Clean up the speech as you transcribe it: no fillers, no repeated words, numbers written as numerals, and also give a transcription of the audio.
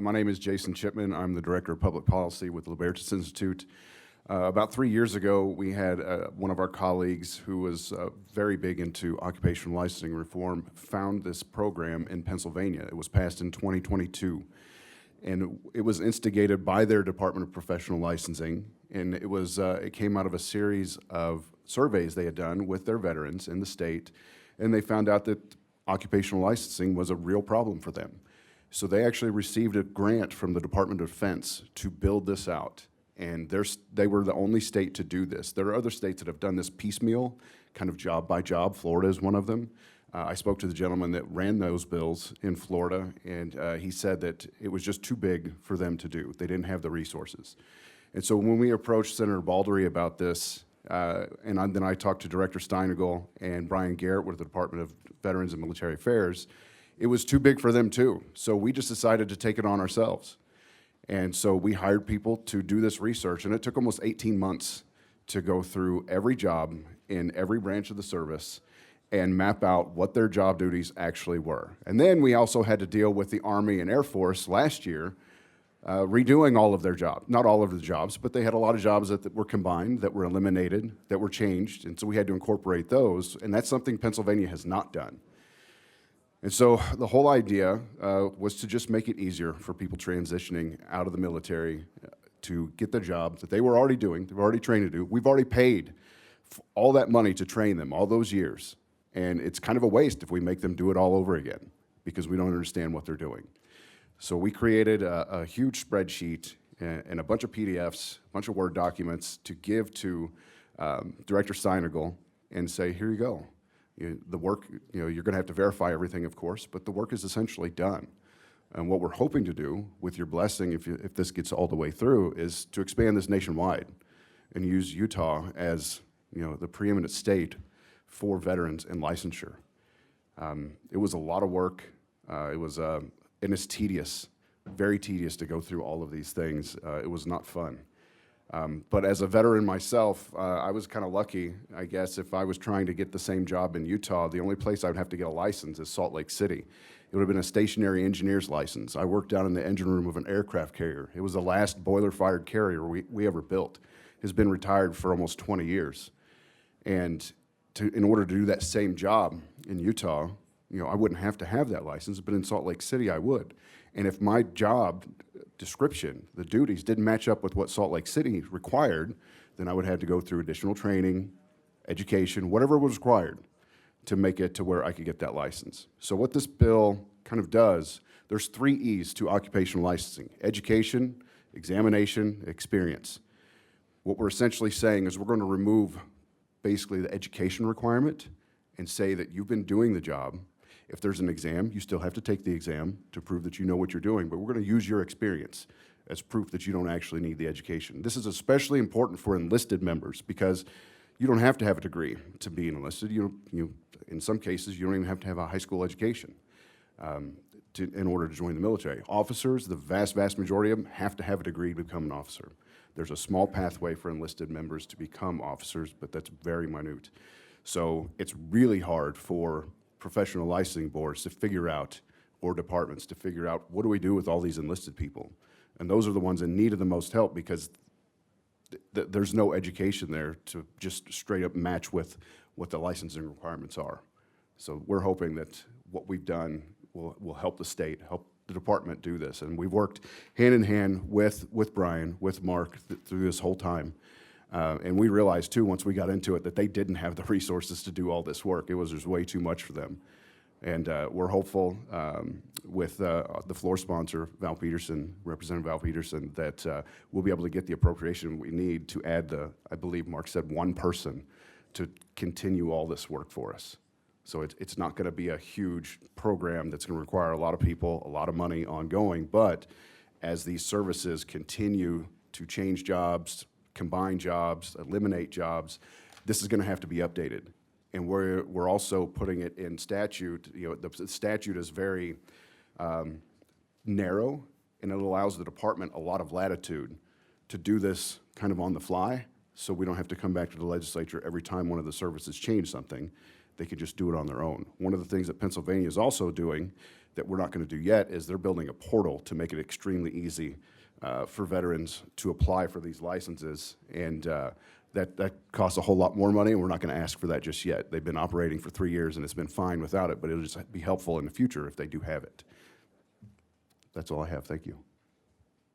My name is Jason Chipman. I'm the Director of Public Policy with the Libertas Institute. About 3 years ago, we had one of our colleagues who was very big into occupational licensing reform found this program in Pennsylvania. It was passed in 2022, and it was instigated by their Department of Professional Licensing, and it came out of a series of surveys they had done with their veterans in the state, and they found out that occupational licensing was a real problem for them. So they actually received a grant from the Department of Defense to build this out. And they were the only state to do this. There are other states that have done this piecemeal, kind of job by job. Florida is one of them. I spoke to the gentleman that ran those bills in Florida, and he said that it was just too big for them to do. They didn't have the resources. And so when we approached Senator Balderree about this, then I talked to Director Steinagel and Brian Garrett with the Department of Veterans and Military Affairs, it was too big for them too. So we just decided to take it on ourselves. And so we hired people to do this research, and it took almost 18 months to go through every job in every branch of the service and map out what their job duties actually were. And then we also had to deal with the Army and Air Force last year, redoing all of their jobs. Not all of the jobs, but they had a lot of jobs that were combined, that were eliminated, that were changed, and so we had to incorporate those, and that's something Pennsylvania has not done. And so the whole idea was to just make it easier for people transitioning out of the military to get the job that they were already doing, they were already trained to do. We've already paid all that money to train them all those years. And it's kind of a waste if we make them do it all over again because we don't understand what they're doing. So we created a huge spreadsheet and a bunch of PDFs, a bunch of Word documents to give to Director Steinagel and say, here you go. The work, you're going to have to verify everything, of course, but the work is essentially done. And what we're hoping to do, with your blessing, if this gets all the way through, is to expand this nationwide and use Utah as the preeminent state for veterans and licensure. It was a lot of work. And it's tedious, very tedious to go through all of these things. It was not fun. But as a veteran myself, I was kind of lucky, I guess. If I was trying to get the same job in Utah, the only place I would have to get a license is Salt Lake City. It would have been a stationary engineer's license. I worked down in the engine room of an aircraft carrier. It was the last boiler-fired carrier we ever built. It has been retired for almost 20 years. And in order to do that same job in Utah, I wouldn't have to have that license, but in Salt Lake City I would. And if my job description, the duties, didn't match up with what Salt Lake City required, then I would have to go through additional training, education, whatever was required to make it to where I could get that license. So what this bill kind of does, there's 3 E's to occupational licensing: education, examination, experience. What we're essentially saying is we're going to remove basically the education requirement and say that you've been doing the job. If there's an exam, you still have to take the exam to prove that you know what you're doing, but we're going to use your experience as proof that you don't actually need the education. This is especially important for enlisted members because you don't have to have a degree to be enlisted. In some cases, you don't even have to have a high school education in order to join the military. Officers, the vast, vast majority of them, have to have a degree to become an officer. There's a small pathway for enlisted members to become officers, but that's very minute. So it's really hard for professional licensing boards to figure out, or departments to figure out, what do we do with all these enlisted people? And those are the ones in need of the most help because there's no education there to just straight up match with what the licensing requirements are. So we're hoping that what we've done will help the state, help the department do this. And we've worked hand in hand with Brian, with Mark through this whole time. And we realized, too, once we got into it, that they didn't have the resources to do all this work. It was just way too much for them. And we're hopeful with the floor sponsor, Val Peterson, Representative Val Peterson, that we'll be able to get the appropriation we need to add I believe Mark said, 1 person to continue all this work for us. So it's not going to be a huge program that's going to require a lot of people, a lot of money ongoing, but as these services continue to change jobs, combine jobs, eliminate jobs, this is going to have to be updated. And we're also putting it in statute. The statute is very narrow, and it allows the department a lot of latitude to do this kind of on the fly, so we don't have to come back to the legislature every time one of the services change something. they could just do it on their own. One of the things that Pennsylvania is also doing that we're not going to do yet is they're building a portal to make it extremely easy for veterans to apply for these licenses, and that costs a whole lot more money, and we're not going to ask for that just yet. They've been operating for 3 years, and it's been fine without it, but it'll just be helpful in the future if they do have it. That's all I have. Thank you.